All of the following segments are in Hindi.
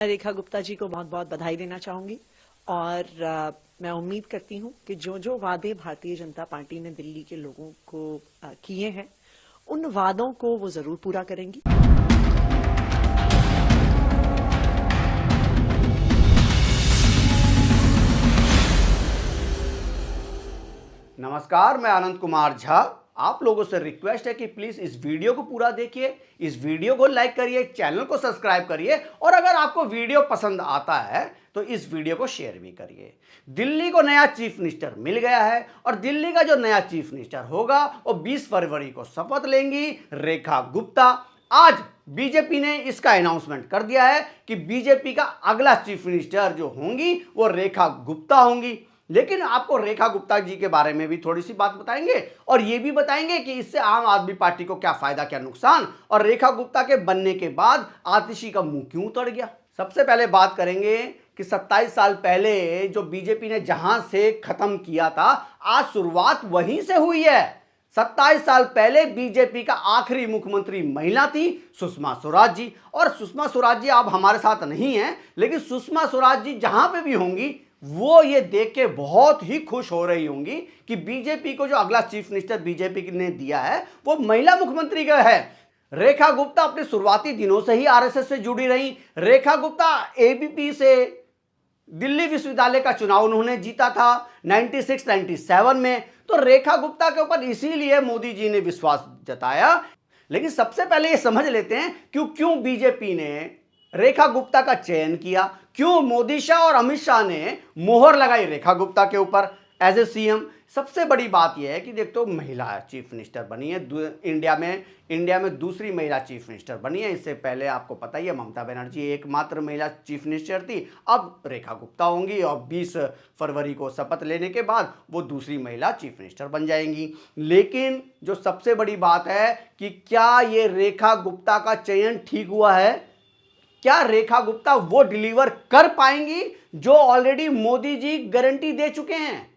रेखा गुप्ता जी को बहुत बहुत बधाई देना चाहूंगी और मैं उम्मीद करती हूं कि जो जो वादे भारतीय जनता पार्टी ने दिल्ली के लोगों को किए हैं उन वादों को वो जरूर पूरा करेंगी। नमस्कार, मैं आनंद कुमार झा। आप लोगों से रिक्वेस्ट है कि प्लीज इस वीडियो को पूरा देखिए, इस वीडियो को लाइक करिए, चैनल को सब्सक्राइब करिए और अगर आपको वीडियो पसंद आता है तो इस वीडियो को शेयर भी करिए। दिल्ली को नया चीफ मिनिस्टर मिल गया है और दिल्ली का जो नया चीफ मिनिस्टर होगा वो 20 फरवरी को शपथ लेंगी रेखा गुप्ता। आज बीजेपी ने इसका अनाउंसमेंट कर दिया है कि बीजेपी का अगला चीफ मिनिस्टर जो होंगी वो रेखा गुप्ता होंगी। लेकिन आपको रेखा गुप्ता जी के बारे में भी थोड़ी सी बात बताएंगे और ये भी बताएंगे कि इससे आम आदमी पार्टी को क्या फायदा क्या नुकसान, और रेखा गुप्ता के बनने के बाद आतिशी का मुंह क्यों उतर गया। सबसे पहले बात करेंगे कि 27 साल पहले जो बीजेपी ने जहां से खत्म किया था, आज शुरुआत वहीं से हुई है। 27 साल पहले बीजेपी का आखिरी मुख्यमंत्री महिला थी सुषमा स्वराज जी, और सुषमा स्वराज जी अब हमारे साथ नहीं है, लेकिन सुषमा स्वराज जी जहां पे भी होंगी वो ये देख के बहुत ही खुश हो रही होंगी कि बीजेपी को जो अगला चीफ मिनिस्टर बीजेपी ने दिया है वो महिला मुख्यमंत्री का है। रेखा गुप्ता अपने शुरुआती दिनों से ही आरएसएस से जुड़ी रही। रेखा गुप्ता एबीपी से दिल्ली विश्वविद्यालय का चुनाव उन्होंने जीता था 96-97 में, तो रेखा गुप्ता के ऊपर इसीलिए मोदी जी ने विश्वास जताया। लेकिन सबसे पहले ये समझ लेते हैं क्यों बीजेपी ने रेखा गुप्ता का चयन किया, क्यों मोदी शाह और अमित शाह ने मोहर लगाई रेखा गुप्ता के ऊपर एज ए सीएम। सबसे बड़ी बात यह है कि देख तो महिला चीफ मिनिस्टर बनी है इंडिया में दूसरी महिला चीफ मिनिस्टर बनी है। इससे पहले आपको पता ही है ममता बनर्जी एकमात्र महिला चीफ मिनिस्टर थी, अब रेखा गुप्ता होंगी और 20 फरवरी को शपथ लेने के बाद वो दूसरी महिला चीफ मिनिस्टर बन जाएंगी। लेकिन जो सबसे बड़ी बात है कि क्या ये रेखा गुप्ता का चयन ठीक हुआ है, क्या रेखा गुप्ता वो डिलीवर कर पाएंगी जो ऑलरेडी मोदी जी गारंटी दे चुके हैं।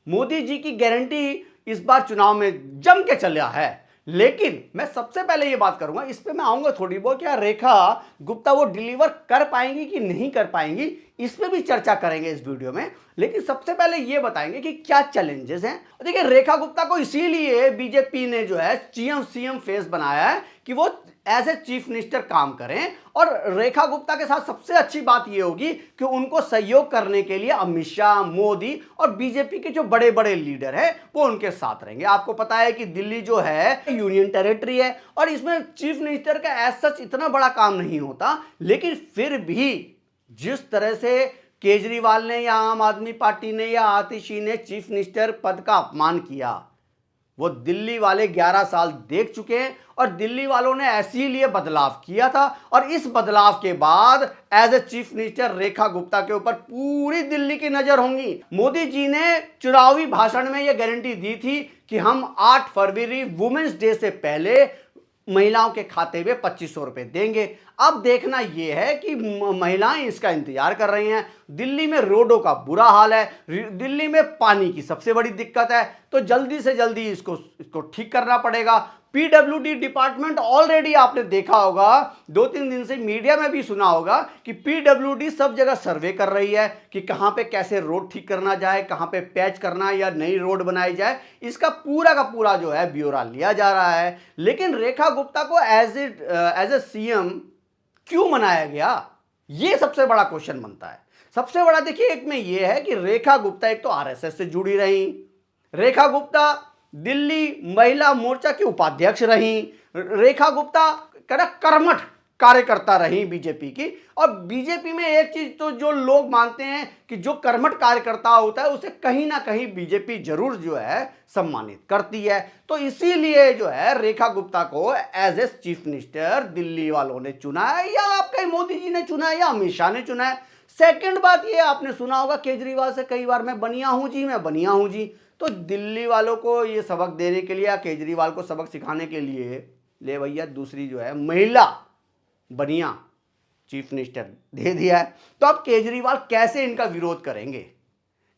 मोदी जी की गारंटी इस बार चुनाव में जम के चला है। लेकिन मैं सबसे पहले ये बात करूंगा, इस पे मैं आऊंगा थोड़ी बहुत, क्या रेखा गुप्ता वो डिलीवर कर पाएंगी कि नहीं कर पाएंगी, इस पे भी चर्चा करेंगे इस वीडियो में। लेकिन सबसे पहले ये बताएंगे कि क्या चैलेंजेस हैं। देखिए, रेखा गुप्ता को इसीलिए बीजेपी ने जो है सीएम फेस बनाया है कि वो एज ए चीफ मिनिस्टर काम करें, और रेखा गुप्ता के साथ सबसे अच्छी बात यह होगी कि उनको सहयोग करने के लिए अमित शाह, मोदी और बीजेपी के जो बड़े बड़े लीडर हैं वो उनके साथ रहेंगे। आपको पता है कि दिल्ली जो है यूनियन टेरिटरी है और इसमें चीफ मिनिस्टर का एज सच इतना बड़ा काम नहीं होता, लेकिन फिर भी जिस तरह से केजरीवाल ने या आम आदमी पार्टी ने या आतिशी ने चीफ मिनिस्टर पद का अपमान किया, वो दिल्ली वाले 11 साल देख चुके हैं और दिल्ली वालों ने ऐसे लिए बदलाव किया था। और इस बदलाव के बाद as a chief minister Rekha Gupta के ऊपर पूरी दिल्ली की नजर होंगी। मोदी जी ने चुनावी भाषण में यह गारंटी दी थी कि हम 8 फरवरी वुमेन्स डे से पहले महिलाओं के खाते में 2500 रुपए देंगे। अब देखना यह है कि महिलाएं इसका इंतजार कर रही हैं। दिल्ली में रोडों का बुरा हाल है, दिल्ली में पानी की सबसे बड़ी दिक्कत है, तो जल्दी से जल्दी इसको ठीक करना पड़ेगा। पीडब्ल्यूडी डिपार्टमेंट ऑलरेडी आपने देखा होगा, 2-3 दिन से मीडिया में भी सुना होगा कि पीडब्ल्यूडी सब जगह सर्वे कर रही है कि कहां पे कैसे रोड ठीक करना जाए, कहां पे पैच करना है या नई रोड बनाई जाए। इसका पूरा का पूरा जो है ब्यौरा लिया जा रहा है। लेकिन रेखा गुप्ता को एज ए सीएम क्यों मनाया गया, यह सबसे बड़ा क्वेश्चन बनता है। सबसे बड़ा देखिए एक में यह है कि रेखा गुप्ता एक तो आरएसएस से जुड़ी रही, रेखा गुप्ता दिल्ली महिला मोर्चा की उपाध्यक्ष रही, रेखा गुप्ता कर्मठ कार्यकर्ता रही बीजेपी की। और बीजेपी में एक चीज तो जो लोग मानते हैं कि जो कर्मठ कार्यकर्ता होता है उसे कहीं ना कहीं बीजेपी जरूर जो है सम्मानित करती है। तो इसीलिए जो है रेखा गुप्ता को as a chief minister Delhi वालों ने चुना है, या आपके मोदी जी ने चुना है या अमित शाह ने चुना है। सेकंड बात ये आपने सुना होगा केजरीवाल से कई बार, मैं बनिया हूं जी। तो दिल्ली वालों को ये सबक देने के लिए या केजरीवाल को सबक सिखाने के लिए ले भैया दूसरी जो है महिला बनिया चीफ मिनिस्टर दे दिया है। तो अब केजरीवाल कैसे इनका विरोध करेंगे।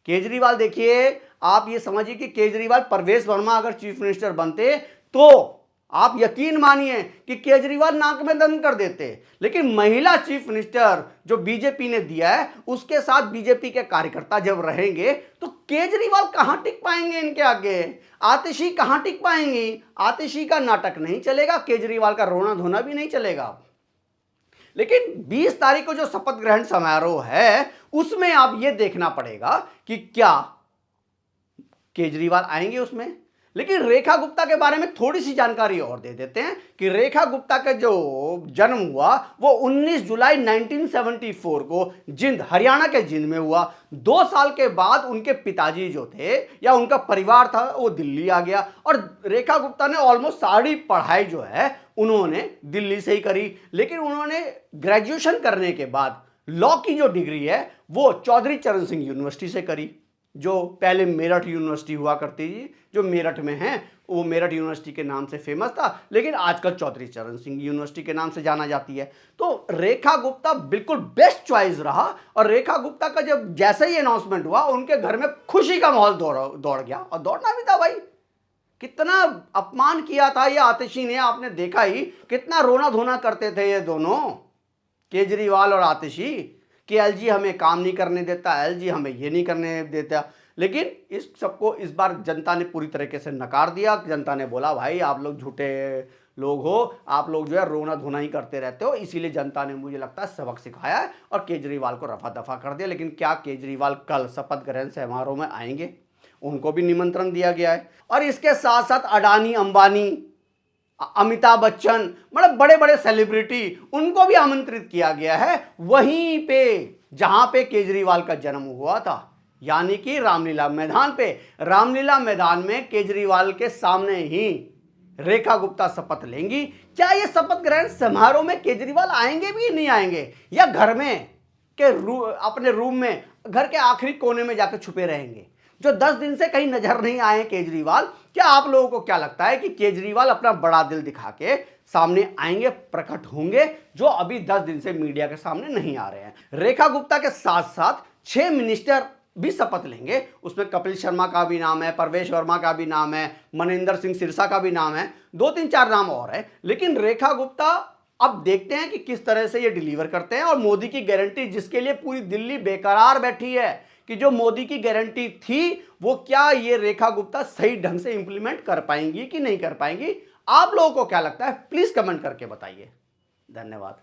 केजरीवाल देखिए, आप ये समझिए कि केजरीवाल, परवेश वर्मा अगर चीफ मिनिस्टर बनते तो आप यकीन मानिए कि केजरीवाल नाक में दम कर देते, लेकिन महिला चीफ मिनिस्टर जो बीजेपी ने दिया है उसके साथ बीजेपी के कार्यकर्ता जब रहेंगे तो केजरीवाल कहां टिक पाएंगे इनके आगे। आतिशी कहां टिक पाएंगी। आतिशी का नाटक नहीं चलेगा, केजरीवाल का रोना धोना भी नहीं चलेगा। लेकिन 20 तारीख को जो शपथ ग्रहण समारोह है उसमें आप ये देखना पड़ेगा कि क्या केजरीवाल आएंगे उसमें। लेकिन रेखा गुप्ता के बारे में थोड़ी सी जानकारी और दे देते हैं कि रेखा गुप्ता का जो जन्म हुआ वो 19 जुलाई 1974 को जिंद, हरियाणा के जिंद में हुआ। 2 साल के बाद उनके पिताजी जो थे या उनका परिवार था वो दिल्ली आ गया और रेखा गुप्ता ने ऑलमोस्ट सारी पढ़ाई जो है उन्होंने दिल्ली से ही करी। लेकिन उन्होंने ग्रेजुएशन करने के बाद लॉ की जो डिग्री है वो चौधरी चरण सिंह यूनिवर्सिटी से करी, जो पहले मेरठ यूनिवर्सिटी हुआ करती थी, जो मेरठ में है। वो मेरठ यूनिवर्सिटी के नाम से फेमस था, लेकिन आजकल चौधरी चरण सिंह यूनिवर्सिटी के नाम से जाना जाती है। तो रेखा गुप्ता बिल्कुल बेस्ट चॉइस रहा और रेखा गुप्ता का जब जैसे ही अनाउंसमेंट हुआ उनके घर में खुशी का माहौल दौड़ गया। और दौड़ना भी था भाई, कितना अपमान किया था ये आतिशी ने, आपने देखा ही कितना रोना धोना करते थे ये दोनों, केजरीवाल और आतिशी, कि एलजी हमें काम नहीं करने देता, एलजी हमें ये नहीं करने देता। लेकिन इस सबको इस बार जनता ने पूरी तरीके से नकार दिया। जनता ने बोला भाई आप लोग झूठे लोग हो, आप लोग जो है रोना धोना ही करते रहते हो। इसीलिए जनता ने मुझे लगता है सबक सिखाया है और केजरीवाल को रफा दफा कर दिया। लेकिन क्या केजरीवाल कल शपथ ग्रहण समारोह में आएंगे? उनको भी निमंत्रण दिया गया है। और इसके साथ साथ अडानी, अंबानी, अमिताभ बच्चन, मतलब बड़े बड़े सेलिब्रिटी, उनको भी आमंत्रित किया गया है वहीं पे जहां पे केजरीवाल का जन्म हुआ था, यानी कि रामलीला मैदान पे। रामलीला मैदान में केजरीवाल के सामने ही रेखा गुप्ता शपथ लेंगी। क्या ये शपथ ग्रहण समारोह में केजरीवाल आएंगे भी नहीं आएंगे, या घर में के अपने रूम में घर के आखिरी कोने में जाकर छुपे रहेंगे, जो 10 दिन से कहीं नजर नहीं आए केजरीवाल? क्या आप लोगों को क्या लगता है कि केजरीवाल अपना बड़ा दिल दिखा के सामने आएंगे, प्रकट होंगे, जो अभी 10 दिन से मीडिया के सामने नहीं आ रहे हैं? रेखा गुप्ता के साथ साथ 6 मिनिस्टर भी शपथ लेंगे। उसमें कपिल शर्मा का भी नाम है, परवेश वर्मा का भी नाम है, मनिंदर सिंह सिरसा का भी नाम है, 2-3-4 नाम और है। लेकिन रेखा गुप्ता अब देखते हैं कि किस तरह से ये डिलीवर करते हैं। और मोदी की गारंटी जिसके लिए पूरी दिल्ली बेकरार बैठी है कि जो मोदी की गारंटी थी वो क्या ये रेखा गुप्ता सही ढंग से इंप्लीमेंट कर पाएंगी कि नहीं कर पाएंगी? आप लोगों को क्या लगता है? प्लीज कमेंट करके बताइए। धन्यवाद।